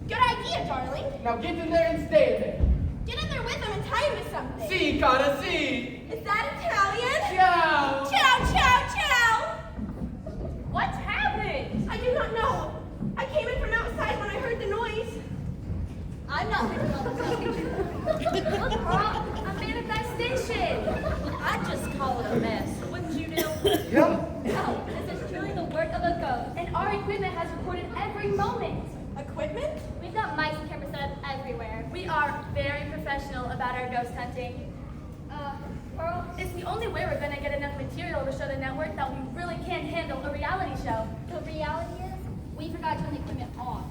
Good idea, darling. Now get in there and stay there. Get in there with him and tie him to something. See, cara, see. Is that Italian? Ciao. Ciao, ciao, ciao! What's happened? I do not know. I came in from outside when I heard the noise. I'm not picking up the phone. A manifestation. I'd just call it a mess, wouldn't you, Neil? Yep. No, this is truly the work of a ghost, and our equipment has recorded every moment. Equipment? We've got mics and cameras set up everywhere. We are very professional about our ghost hunting. Pearl, it's the only way we're gonna get enough material to show the network that we really can handle a reality show. The reality is, we forgot to turn the equipment off.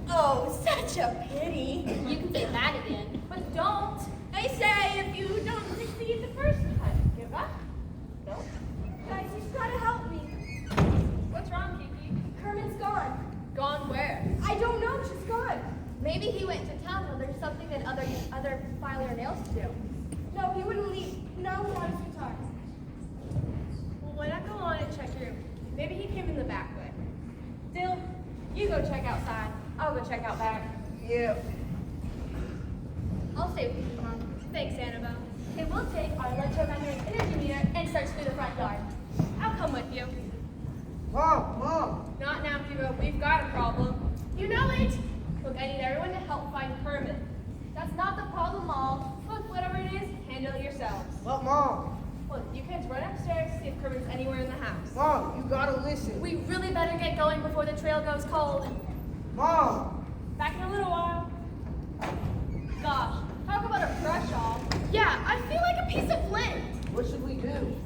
Oh, such a pity. You can say that again. But don't. They say if you don't succeed the first time, give up. No. Guys, you've got to help me. What's wrong, Kiki? Herman's gone. Gone where? I don't know, she's gone. Maybe he went to town or there's something that other file your nails to do. No, he wouldn't leave. No, not a few times. Well, why not go on and check your room? Maybe he came in the back way. Dill, you go check outside. I'll go check out back. Yep. I'll stay with you, Mom. Thanks, Annabelle. Okay, we'll take our electromagnetic energy meter and search through the front yard. I'll come with you. Mom. Not now, Hugo. We've got a problem. You know it. Look, I need everyone to help find Herman. That's not the problem, Mom. Look, whatever it is, handle it yourselves. But Mom. Look, you kids run upstairs, see if Herman's anywhere in the house. Mom, you gotta listen. We really better get going before the trail goes cold. Mom. Back in a little while. Gosh, talk about a brush off. Yeah, I feel like a piece of flint. What should we do?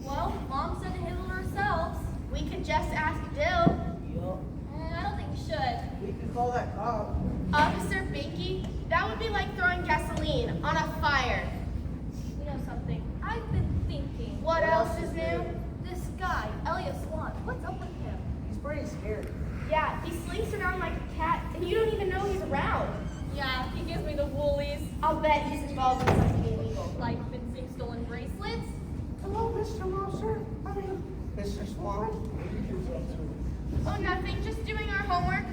Well, Mom said to handle it ourselves. We could just ask Dill. Yup. I don't think we should. We could call that cop. Officer Binky, that would be like throwing gasoline on a fire. You know something? I've been thinking. What else is new? This guy, Elliot Swan, what's up with him? He's pretty scary. Yeah, he slinks around like a cat, and you don't even know he's around. Yeah, he gives me the woolies. I'll bet he's involved in something illegal. Like fencing stolen bracelets. Hello, Mr. Mercer. I mean, Mr. Swan. What are you kids up to? Oh, nothing, just doing our homework.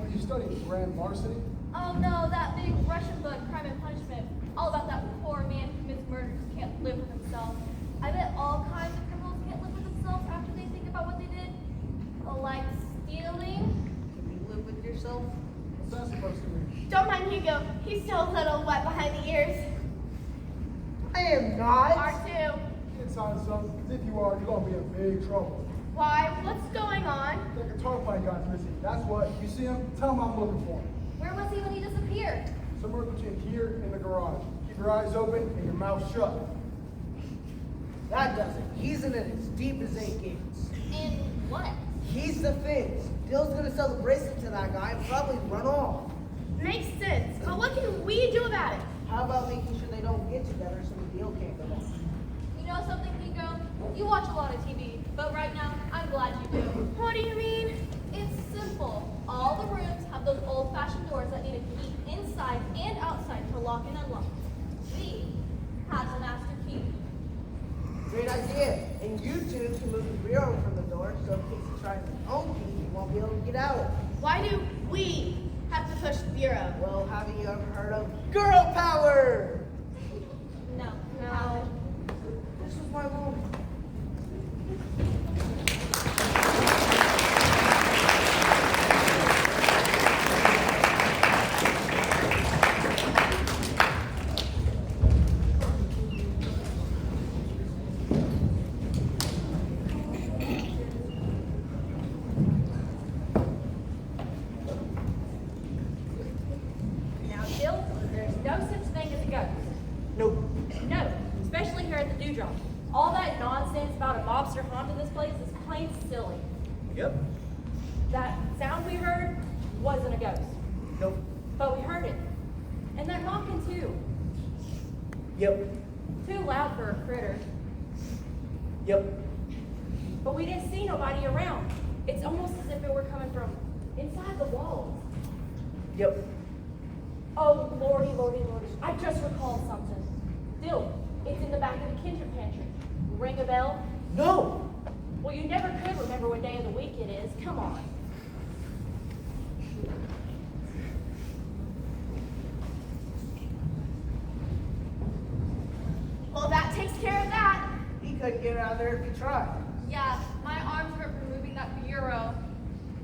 Are you studying grand larceny? Oh no, that big Russian book, Crime and Punishment. All about that poor man who commits murder who can't live with himself. I bet all kinds of criminals can't live with themselves after they think about what they did. Like stealing. Can you live with yourself? What's that supposed to mean? Don't mind Hugo, he's still a little wet behind the ears. I am not. R2. Inside something, because if you are, you're gonna be in big trouble. Why? What's going on? That guitar playing guy's missing. That's what. You see him? Tell him I'm looking for him. Where was he when he disappeared? Somewhere between here and the garage. Keep your eyes open and your mouth shut. That does it. He's in it as deep as 8 gates. And what? He's the fence. Dill's gonna sell the bracelet to that guy and probably run off. Makes sense, but what can we do about it? How about making sure they don't get together so the deal can't go on? You know something, Nico? You watch a lot of TV, but right now, I'm glad you do. What do you mean? It's simple. All the rooms have those old-fashioned doors that need a key inside and outside to lock and unlock. We have the master key. Great idea. And you two can move the bureau from the door so in case he tries his own key, he won't be able to get out. Why do we have to push the bureau? Well, haven't you ever heard of girl power? No. No. This was my moment. Now, Jill, there's no such thing as a ghost. Nope. No, especially here at the Dewdrop. All that nonsense about a mobster haunting this place is plain silly. Yep. That sound we heard wasn't a ghost, Nope. but we heard it. And that knocking too. Yep. Too loud for a critter. Yep. But we didn't see nobody around. It's almost as if it were coming from inside the walls. Yep. Oh, lordy, lordy, lordy. I just recalled something. Dill, it's in the back of the kitchen pantry. Ring a bell? No. Well, you never could remember what day of the week it is. Come on. Well, that takes care of that. He couldn't get out of there if he tried. Yeah, my arms hurt from moving that bureau.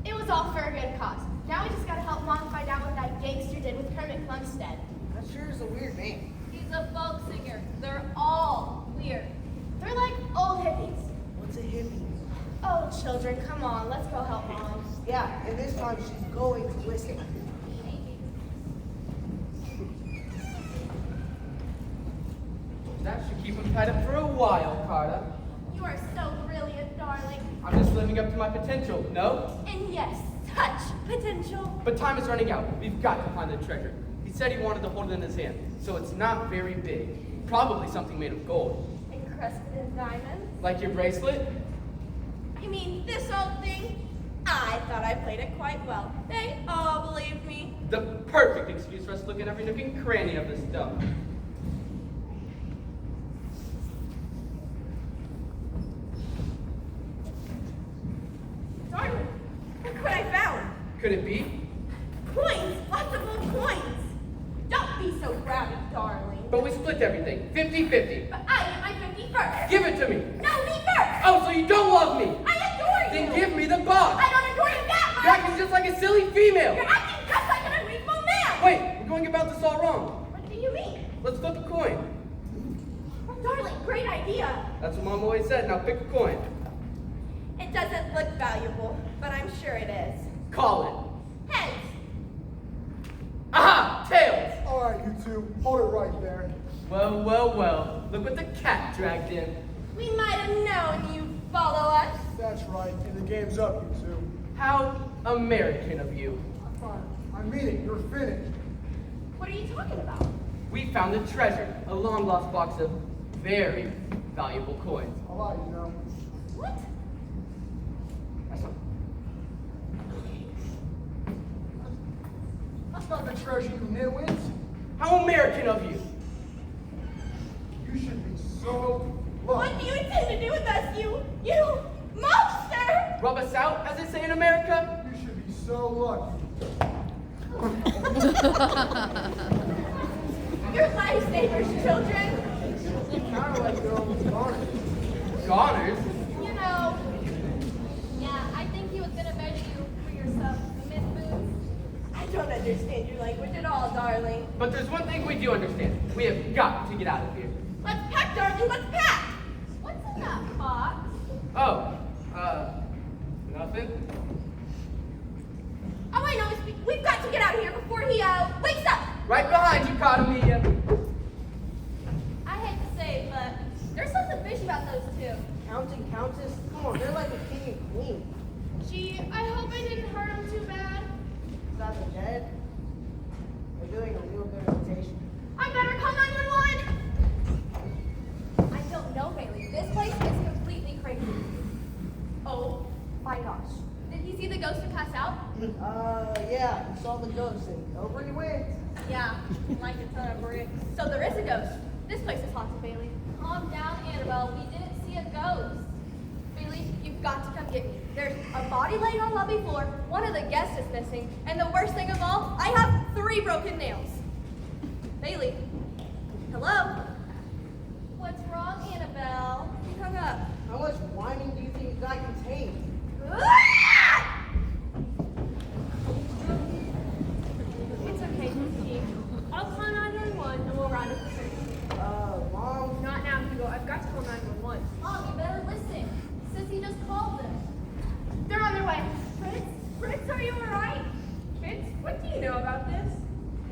It was all for a good cause. Now we just gotta help Mom find out what that gangster did with Kermit Plumstead. That sure is a weird name. He's a folk singer. They're all weird. They're like old hippies. What's a hippie? Oh, children, come on, let's go help Mom. Yeah, and this time she's going to listen. That should keep him tied up for a while, Carter. You are so brilliant, darling. I'm just living up to my potential, no? And yes, such potential. But time is running out. We've got to find the treasure. He said he wanted to hold it in his hand, so it's not very big. Probably something made of gold. Encrusted in diamonds. Like your bracelet? You mean this old thing? I thought I played it quite well. They all believed me. The perfect excuse for us to look at every nook and cranny of this stuff. Darling, look what I found. Could it be? Coins, lots of old coins. Don't be so grabby, darling. But we split everything, 50-50. But I get my 50 first. Give it to me. No, me first. Oh, so you don't love me? I adore you. Then give me the box. I don't adore you that much. You're acting just like a silly female. You're acting just like an unreasonable man. Wait, we're going about this all wrong. What do you mean? Let's flip a coin. Oh, darling, great idea. That's what Mom always said. Now pick a coin. It doesn't look valuable, but I'm sure it is. Call it. Heads. Aha! Tails! All right, you two, hold it right there. Well, well, well. Look what the cat dragged in. We might have known you'd follow us. That's right, and the game's up, you two. How American of you. Fine, I mean it, you're finished. What are you talking about? We found the treasure, a long lost box of very valuable coins. I'll lie, you know. What? That's not... That's not the treasure, you nitwits. How American of you. You should be so lucky. What do you intend to do with us, you monster? Rub us out, as they say in America? You should be so lucky. You're lifesavers, children. Kind of like your own garnet. Goners? You know, Yeah, I think he was gonna measure you for your Miss Boots. I don't understand your language at all, darling. But there's one thing we do understand. We have got to get out of here. Let's pack, darling, let's pack. What's in that box? Oh, nothing? All I know is we've got to get out of here before he, wakes up. Right behind you, Cotamia. I hate to say it, but there's something fishy about those two. Count and Countess? Come on, they're like a king and queen. Gee, I hope I didn't hurt out the dead? They're doing a real good imitation. I better call 911. I don't know, Bailey. This place is completely crazy. Oh my gosh. Did he see the ghost who passed out? Yeah, he saw the ghost and over he went. Yeah, like a ton of bricks. So there is a ghost. This place is haunted, Bailey. Calm down, Annabelle. We didn't see a ghost. Bailey, you've got to come get me. There's a body laying on lobby floor, one of the guests is missing, and the worst thing of all, I have 3 broken nails. Bailey. Hello? What's wrong, Annabelle? You hung up. How much whining do you think you got contained? It's okay, Sissy. I'll call 911 and we'll round up the city. Mom? Not now, Hugo. I've got to call 911. Mom, you better listen. Sissy just called them. They're on their way. Fritz? Fritz, are you alright? Fritz, what do you know about this?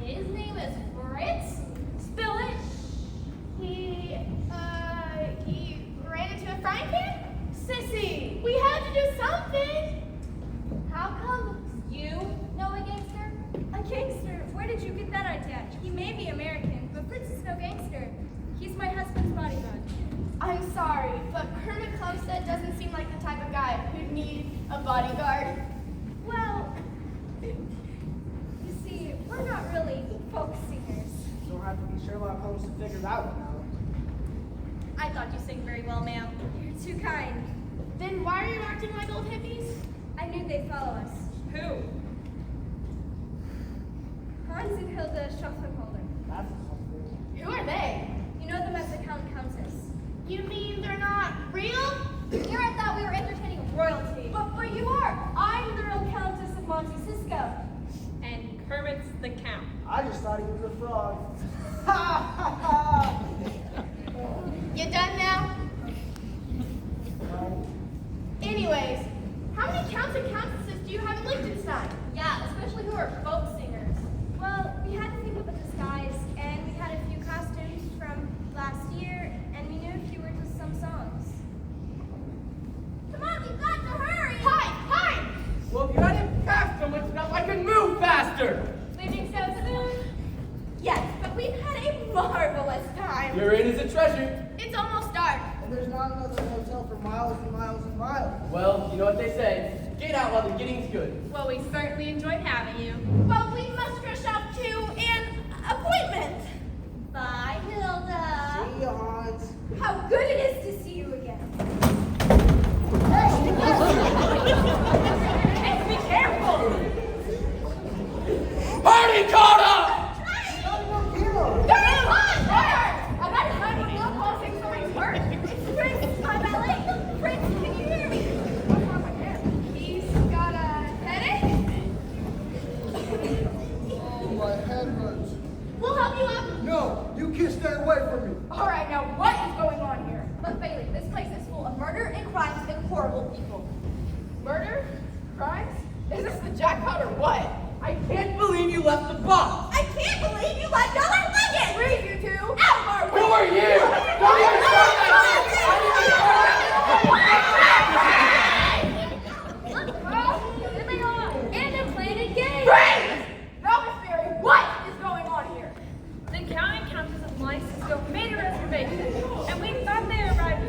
His name is Fritz? Spill it. He ran into a frying pan? Sissy, we had to do something. How come you know a gangster? A gangster? Where did you get that idea? He may be American, but Fritz is no gangster. He's my husband's bodyguard. I'm sorry, but Kermit Plumstead doesn't seem like the type of guy who'd need a bodyguard. Well, you see, we're not really folk singers. You don't have to be Sherlock Holmes to figure that one out. I thought you sang very well, ma'am. You're too kind. Then why are you acting like old hippies? I knew they'd follow us. Who? Hans and Hilda Schaffenholder. That's something. Who are they? You know them as the Count and Countess. You mean they're not real? Here I thought we were entertaining royalty. But you are. I'm the real Countess of Monte Cisco. And Kermit's the Count. I just thought he was a frog. You done now? Anyways, how many counts and countesses do you have in Liechtenstein? Yeah, especially who are folk singers. Well, we had to think of a disguise, and we had a few costumes from last year, and we knew a few words of some songs. Come on, we've got to hurry! Hi! Well, if you hadn't passed so much stuff, I could move faster! Leaving so soon? Yes, but we've had a marvelous time. Your inn is a treasure. It's almost dark. And there's not another hotel for miles and miles and miles. Well, you know what they say. Get out while the getting's good. Well, we certainly enjoyed having you. Well, we must rush off to an appointment. Bye, Hilda. See ya, Hans. How good it is to see you again. Hey, be careful! Party caught up! Prince, can you hear me? He's got a headache. Oh, my head hurts. We'll help you up. No, you can't stay away from me. All right, now what is going on here? But Bailey, this place is full of murder and crimes and horrible people. Murder? Crimes? Is this the jackpot or what? I can't believe you left the box! I can't believe you let Dollar Nugget! Freeze, you two! Out of our way! Who are you? There they are! And they're playing a game! Robinson, what is going on here? The Count and Countess of Monte Cisco made a reservation, and we thought they arrived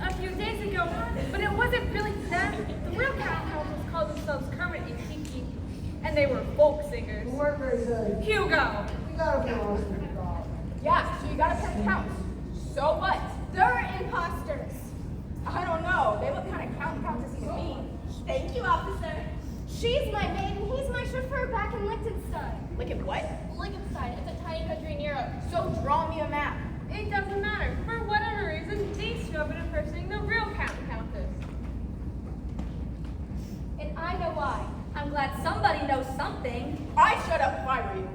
a few days ago, but it wasn't really them. The real Count and Countess called themselves Kermit and Kiki, and they were folk singers. We weren't very good. Hugo! We gotta be honest with God. Yeah, so you gotta pick counts. So what? They're imposters. I don't know. They look kind of Count and Countess to me. Thank you, officer. She's my maid and he's my chauffeur back in Liechtenstein. Look at what? Liechtenstein, it's a tiny country in Europe. So draw me a map. It doesn't matter. For whatever reason, these two have been impersonating the real Count and Countess. And I know why. I'm glad somebody knows something. I shut up if I were you.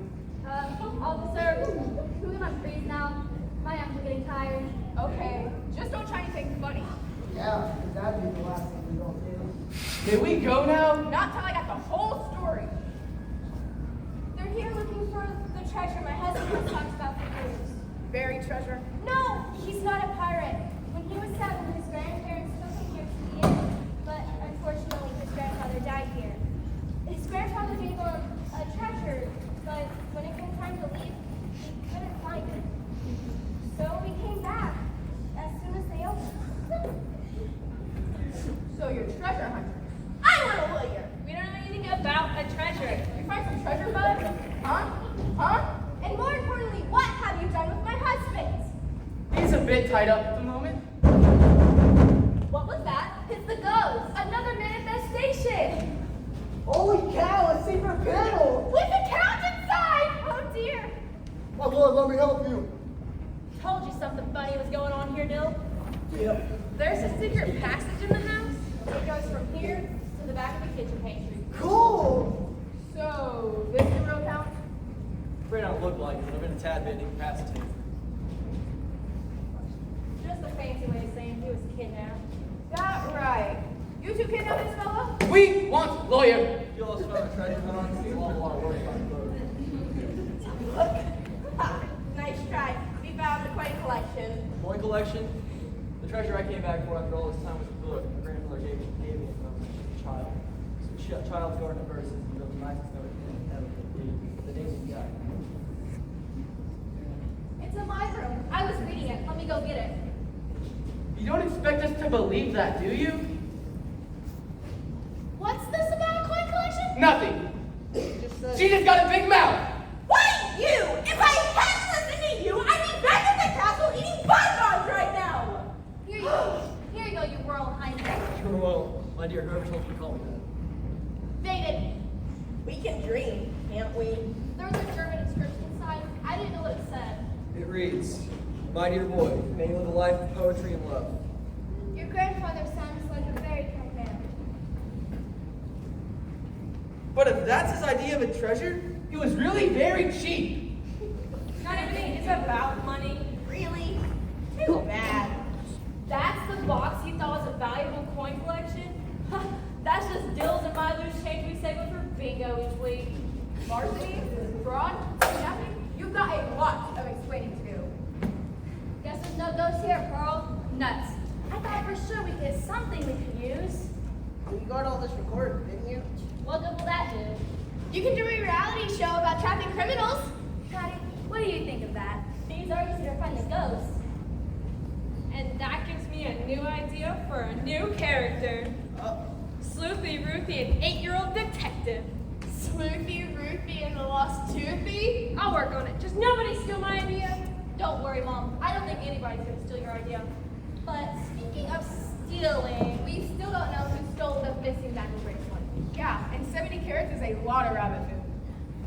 Officer, can we run freeze now? My arms are getting tired. Okay, just don't try anything funny. Yeah, because that'd be the last thing we don't do. May we go now? Not till I got the whole story. They're here looking for the treasure my husband has talked about for years. Buried treasure. No, he's not a pirate. When he was 7, his grandparents took him here to the inn, but unfortunately his grandfather died here. His grandfather gave him a treasure hunter. I want a lawyer. We don't know anything about a treasure. You find some treasure, bud? Huh? Huh? And more importantly, what have you done with my husband? He's a bit tied up at the moment. What was that? It's the ghost. Another manifestation. Holy cow, a secret panel! With a couch inside! Oh dear. My lord, let me help you. Told you something funny was going on here, Dill. Yep. There's a secret passage in the house. It goes from here to the back of the kitchen pantry. Cool! So, this is the real couch? Afraid I don't look like it, but I've been a tad bit incapacitated. Just a fancy way of saying he was kidnapped. That right. You two kidnapped this fella? We want lawyer. If you all found a treasure hunt, you all want to work on Nice try. We found the coin collection. the coin collection. The treasure I came back for after all this time was a book my grandmother gave me from a child. It's a child's garden of verses. And the nicest note ever. The name of the guy. It's in my room. I was reading it. Let me go get it. You don't expect us to believe that, do you? What's this about a coin collection? Nothing. Just said, She just got a big mouth. Why you? If I hadn't listened to you, I'd be back at the castle eating bonbons right now! Here you go. Here you go, you Royal Highness. Well, my dear, whoever told you to call me that. Dated. We can dream, can't we? There was a German inscription inside. I didn't know what it said. It reads, "My dear boy, may you live a life of poetry and love." Your grandfather sounds like a very kind man. But if that's his idea of a treasure, it was really very cheap. Not everything is about money. Really? Too bad. That's the box you thought was a valuable coin collection? That's just Dill's and my loose change we save up for bingo each week. Varsity? Fraud? Kidnapping? You've got a lot of explaining to do. Guess there's no ghost here, Pearl. Nuts. I thought for sure we'd get something we could use. you got all this recorded, didn't you? What good will that do? You can do a reality show about trapping criminals. Patty, what do you think of that? These are easy to find the ghost. And that gives me a new idea for a new character. Sleuthy Ruthie, an 8-year-old detective. Sleuthy, Ruthie, and the lost Toothy? I'll work on it. Just nobody steal my idea. Don't worry, Mom. I don't think anybody's gonna steal your idea. But speaking of stealing, we still don't know who stole the missing diamond bracelet. Yeah, and 70 carats is a lot of rabbit food.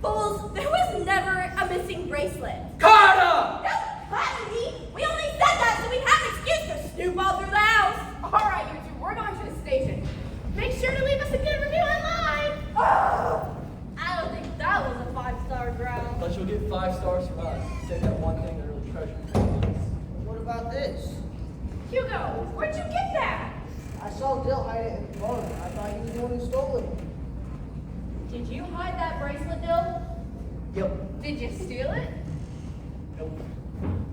Fools! There was never a missing bracelet. Carter! Don't cut me! We only said that so we'd have an excuse to snoop all through the house! Alright, you two, we're going to the station. Make sure to leave us a good review online! Oh! I don't think that was a 5-star ground. But you'll get 5 stars from us. Say that one thing that really treasures. What about this? Hugo, where'd you get that? I saw Dill hide it in the barn. I thought he was the one who stole it. Did you hide that bracelet, Dill? Yep. Did you steal it? Nope.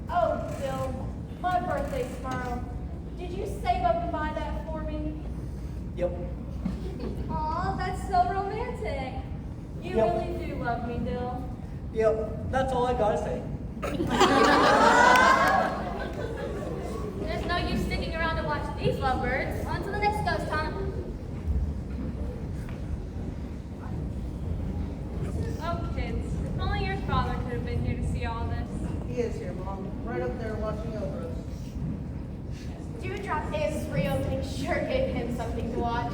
Oh, Dill, my birthday's tomorrow. Did you save up and buy that for me? Yep. Aw, that's so romantic. You Yep. really do love me, Dill. Yep. That's all I gotta say. There's no use sticking around to watch these lovebirds. On to the next ghost hunt. Oh, kids. If only your father could have been here to see all this. He is here, Mom. Right up there watching over us. Dewdrop is reopening sure gave him something to watch.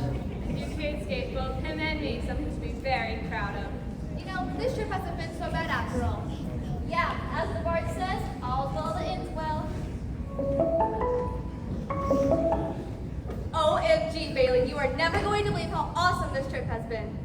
You kids gave both him and me something to be very proud of. You know, this trip hasn't been so bad after all. Yeah, as the bard says, all's well that ends well. OMG, Bailey, you are never going to believe how awesome this trip has been.